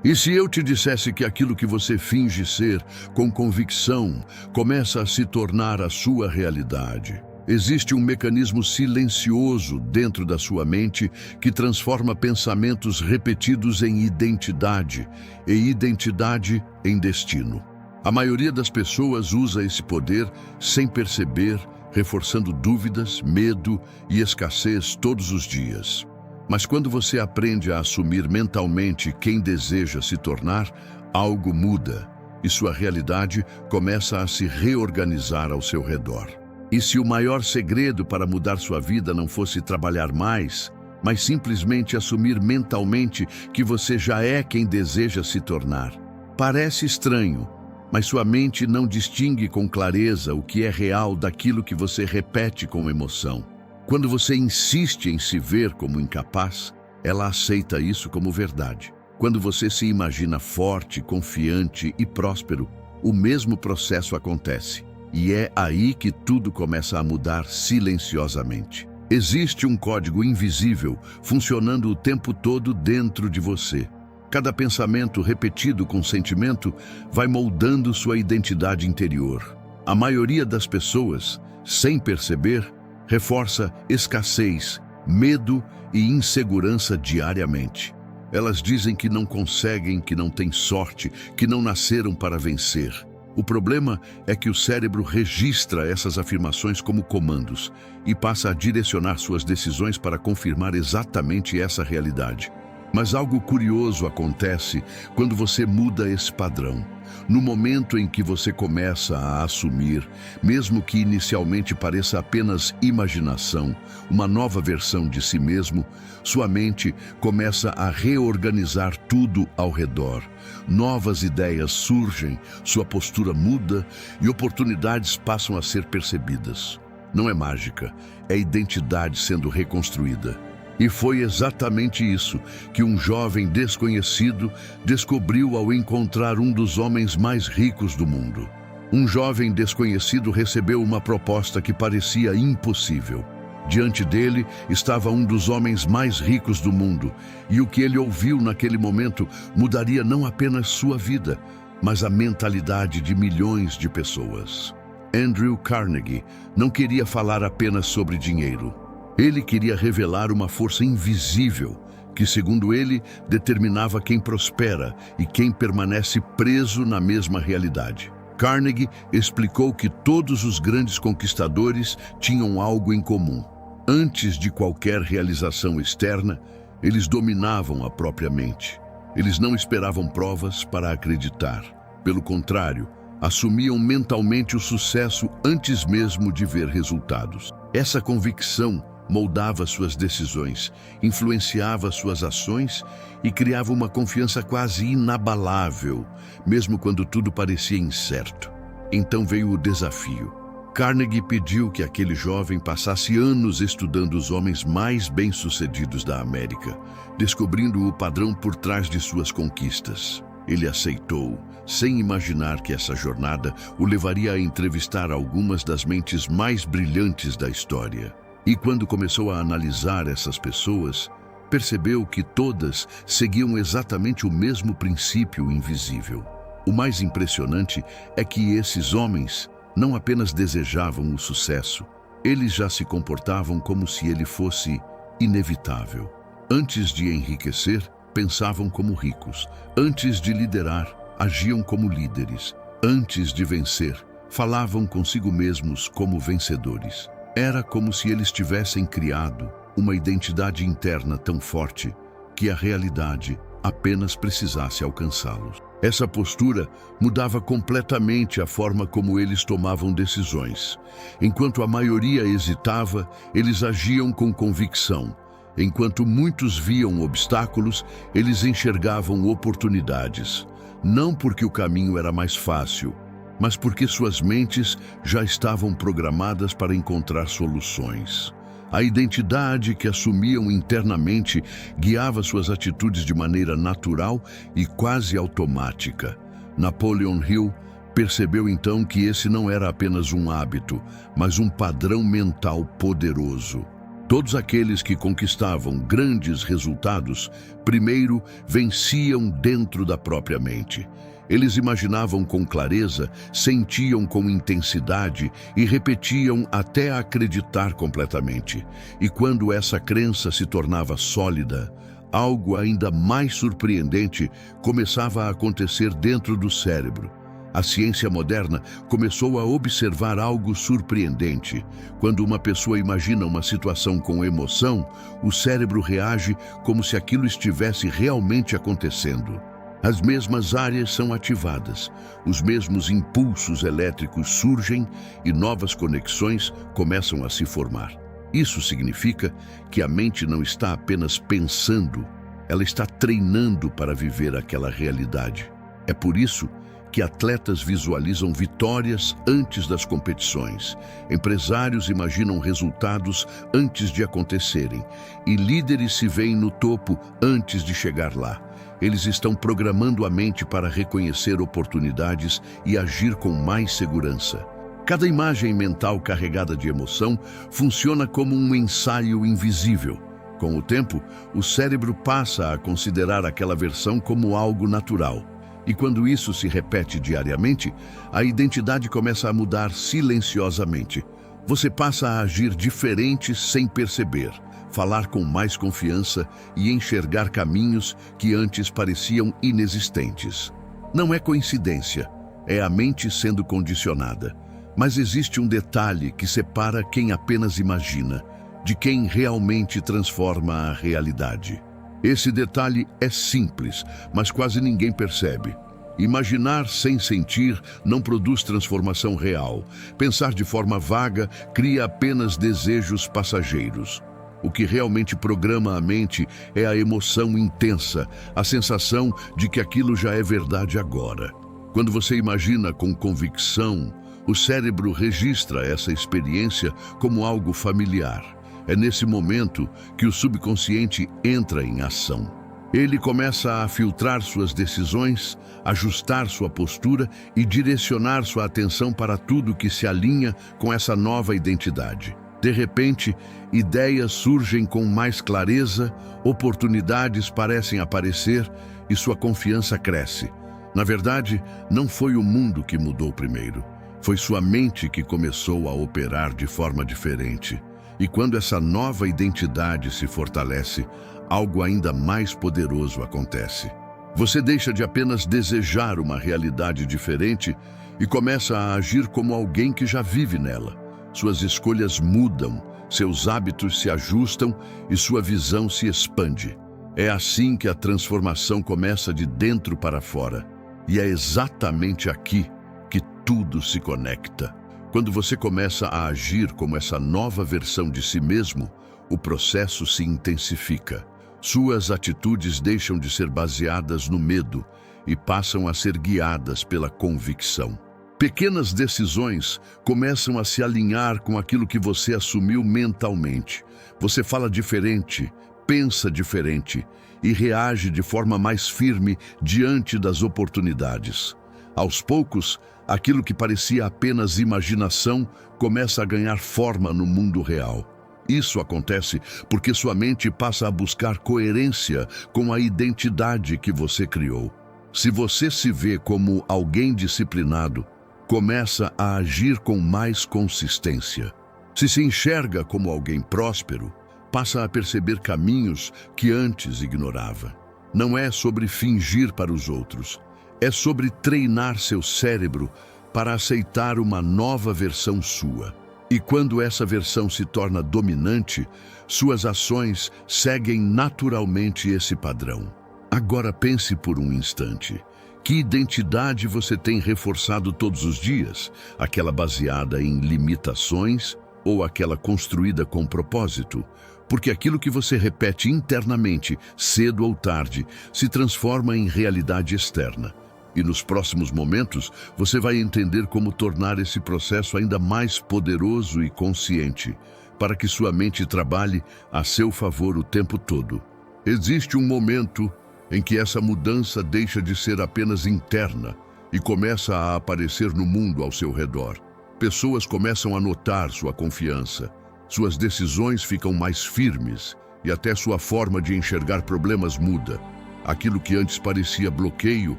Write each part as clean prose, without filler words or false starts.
E se eu te dissesse que aquilo que você finge ser, com convicção, começa a se tornar a sua realidade? Existe um mecanismo silencioso dentro da sua mente que transforma pensamentos repetidos em identidade e identidade em destino. A maioria das pessoas usa esse poder sem perceber, reforçando dúvidas, medo e escassez todos os dias. Mas quando você aprende a assumir mentalmente quem deseja se tornar, algo muda e sua realidade começa a se reorganizar ao seu redor. E se o maior segredo para mudar sua vida não fosse trabalhar mais, mas simplesmente assumir mentalmente que você já é quem deseja se tornar? Parece estranho, mas sua mente não distingue com clareza o que é real daquilo que você repete com emoção. Quando você insiste em se ver como incapaz, ela aceita isso como verdade. Quando você se imagina forte, confiante e próspero, o mesmo processo acontece. E é aí que tudo começa a mudar silenciosamente. Existe um código invisível funcionando o tempo todo dentro de você. Cada pensamento repetido com sentimento vai moldando sua identidade interior. A maioria das pessoas, sem perceber, reforça escassez, medo e insegurança diariamente. Elas dizem que não conseguem, que não têm sorte, que não nasceram para vencer. O problema é que o cérebro registra essas afirmações como comandos e passa a direcionar suas decisões para confirmar exatamente essa realidade. Mas algo curioso acontece quando você muda esse padrão. No momento em que você começa a assumir, mesmo que inicialmente pareça apenas imaginação, uma nova versão de si mesmo, sua mente começa a reorganizar tudo ao redor. Novas ideias surgem, sua postura muda e oportunidades passam a ser percebidas. Não é mágica, é identidade sendo reconstruída. E foi exatamente isso que um jovem desconhecido descobriu ao encontrar um dos homens mais ricos do mundo. Um jovem desconhecido recebeu uma proposta que parecia impossível. Diante dele estava um dos homens mais ricos do mundo, e o que ele ouviu naquele momento mudaria não apenas sua vida, mas a mentalidade de milhões de pessoas. Andrew Carnegie não queria falar apenas sobre dinheiro. Ele queria revelar uma força invisível que, segundo ele, determinava quem prospera e quem permanece preso na mesma realidade. Carnegie explicou que todos os grandes conquistadores tinham algo em comum. Antes de qualquer realização externa, eles dominavam a própria mente. Eles não esperavam provas para acreditar. Pelo contrário, assumiam mentalmente o sucesso antes mesmo de ver resultados. Essa convicção moldava suas decisões, influenciava suas ações e criava uma confiança quase inabalável, mesmo quando tudo parecia incerto. Então veio o desafio. Carnegie pediu que aquele jovem passasse anos estudando os homens mais bem-sucedidos da América, descobrindo o padrão por trás de suas conquistas. Ele aceitou, sem imaginar que essa jornada o levaria a entrevistar algumas das mentes mais brilhantes da história. E quando começou a analisar essas pessoas, percebeu que todas seguiam exatamente o mesmo princípio invisível. O mais impressionante é que esses homens não apenas desejavam o sucesso, eles já se comportavam como se ele fosse inevitável. Antes de enriquecer, pensavam como ricos. Antes de liderar, agiam como líderes. Antes de vencer, falavam consigo mesmos como vencedores. Era como se eles tivessem criado uma identidade interna tão forte que a realidade apenas precisasse alcançá-los. Essa postura mudava completamente a forma como eles tomavam decisões. Enquanto a maioria hesitava, eles agiam com convicção. Enquanto muitos viam obstáculos, eles enxergavam oportunidades. Não porque o caminho era mais fácil, mas porque suas mentes já estavam programadas para encontrar soluções. A identidade que assumiam internamente guiava suas atitudes de maneira natural e quase automática. Napoleon Hill percebeu então que esse não era apenas um hábito, mas um padrão mental poderoso. Todos aqueles que conquistavam grandes resultados, primeiro venciam dentro da própria mente. Eles imaginavam com clareza, sentiam com intensidade e repetiam até acreditar completamente. E quando essa crença se tornava sólida, algo ainda mais surpreendente começava a acontecer dentro do cérebro. A ciência moderna começou a observar algo surpreendente. Quando uma pessoa imagina uma situação com emoção, o cérebro reage como se aquilo estivesse realmente acontecendo. As mesmas áreas são ativadas, os mesmos impulsos elétricos surgem e novas conexões começam a se formar. Isso significa que a mente não está apenas pensando, ela está treinando para viver aquela realidade. É por isso que atletas visualizam vitórias antes das competições, empresários imaginam resultados antes de acontecerem e líderes se veem no topo antes de chegar lá. Eles estão programando a mente para reconhecer oportunidades e agir com mais segurança. Cada imagem mental carregada de emoção funciona como um ensaio invisível. Com o tempo, o cérebro passa a considerar aquela versão como algo natural. E quando isso se repete diariamente, a identidade começa a mudar silenciosamente. Você passa a agir diferente sem perceber, falar com mais confiança e enxergar caminhos que antes pareciam inexistentes. Não é coincidência, é a mente sendo condicionada. Mas existe um detalhe que separa quem apenas imagina, de quem realmente transforma a realidade. Esse detalhe é simples, mas quase ninguém percebe. Imaginar sem sentir não produz transformação real. Pensar de forma vaga cria apenas desejos passageiros. O que realmente programa a mente é a emoção intensa, a sensação de que aquilo já é verdade agora. Quando você imagina com convicção, o cérebro registra essa experiência como algo familiar. É nesse momento que o subconsciente entra em ação. Ele começa a filtrar suas decisões, ajustar sua postura e direcionar sua atenção para tudo que se alinha com essa nova identidade. De repente, ideias surgem com mais clareza, oportunidades parecem aparecer e sua confiança cresce. Na verdade, não foi o mundo que mudou primeiro. Foi sua mente que começou a operar de forma diferente. E quando essa nova identidade se fortalece, algo ainda mais poderoso acontece. Você deixa de apenas desejar uma realidade diferente e começa a agir como alguém que já vive nela. Suas escolhas mudam, seus hábitos se ajustam e sua visão se expande. É assim que a transformação começa de dentro para fora. E é exatamente aqui que tudo se conecta. Quando você começa a agir como essa nova versão de si mesmo, o processo se intensifica. Suas atitudes deixam de ser baseadas no medo e passam a ser guiadas pela convicção. Pequenas decisões começam a se alinhar com aquilo que você assumiu mentalmente. Você fala diferente, pensa diferente e reage de forma mais firme diante das oportunidades. Aos poucos, aquilo que parecia apenas imaginação começa a ganhar forma no mundo real. Isso acontece porque sua mente passa a buscar coerência com a identidade que você criou. Se você se vê como alguém disciplinado, começa a agir com mais consistência. Se enxerga como alguém próspero, passa a perceber caminhos que antes ignorava. Não é sobre fingir para os outros, é sobre treinar seu cérebro para aceitar uma nova versão sua. E quando essa versão se torna dominante, suas ações seguem naturalmente esse padrão. Agora pense por um instante. Que identidade você tem reforçado todos os dias? Aquela baseada em limitações ou aquela construída com propósito? Porque aquilo que você repete internamente, cedo ou tarde, se transforma em realidade externa. E nos próximos momentos, você vai entender como tornar esse processo ainda mais poderoso e consciente, para que sua mente trabalhe a seu favor o tempo todo. Existe um momento em que essa mudança deixa de ser apenas interna e começa a aparecer no mundo ao seu redor. Pessoas começam a notar sua confiança, Suas decisões ficam mais firmes e até sua forma de enxergar problemas muda. Aquilo que antes parecia bloqueio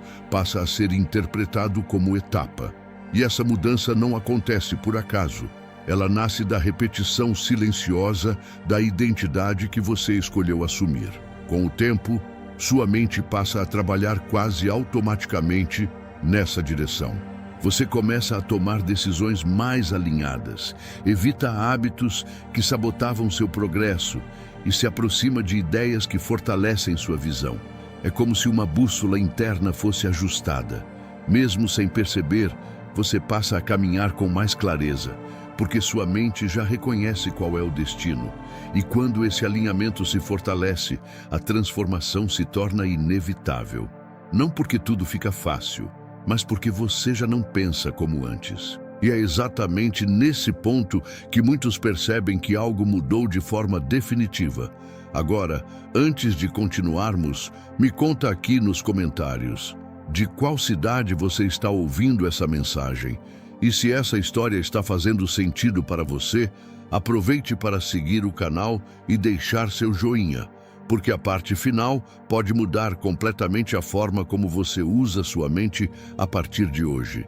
passa a ser interpretado como etapa. E essa mudança não acontece por acaso. Ela nasce da repetição silenciosa da identidade que você escolheu assumir. Com o tempo, sua mente passa a trabalhar quase automaticamente nessa direção. Você começa a tomar decisões mais alinhadas, evita hábitos que sabotavam seu progresso e se aproxima de ideias que fortalecem sua visão. É como se uma bússola interna fosse ajustada. Mesmo sem perceber, você passa a caminhar com mais clareza, porque sua mente já reconhece qual é o destino. E quando esse alinhamento se fortalece, a transformação se torna inevitável. Não porque tudo fica fácil, mas porque você já não pensa como antes. E é exatamente nesse ponto que muitos percebem que algo mudou de forma definitiva. Agora, antes de continuarmos, me conta aqui nos comentários de qual cidade você está ouvindo essa mensagem. E se essa história está fazendo sentido para você, aproveite para seguir o canal e deixar seu joinha, porque a parte final pode mudar completamente a forma como você usa sua mente a partir de hoje.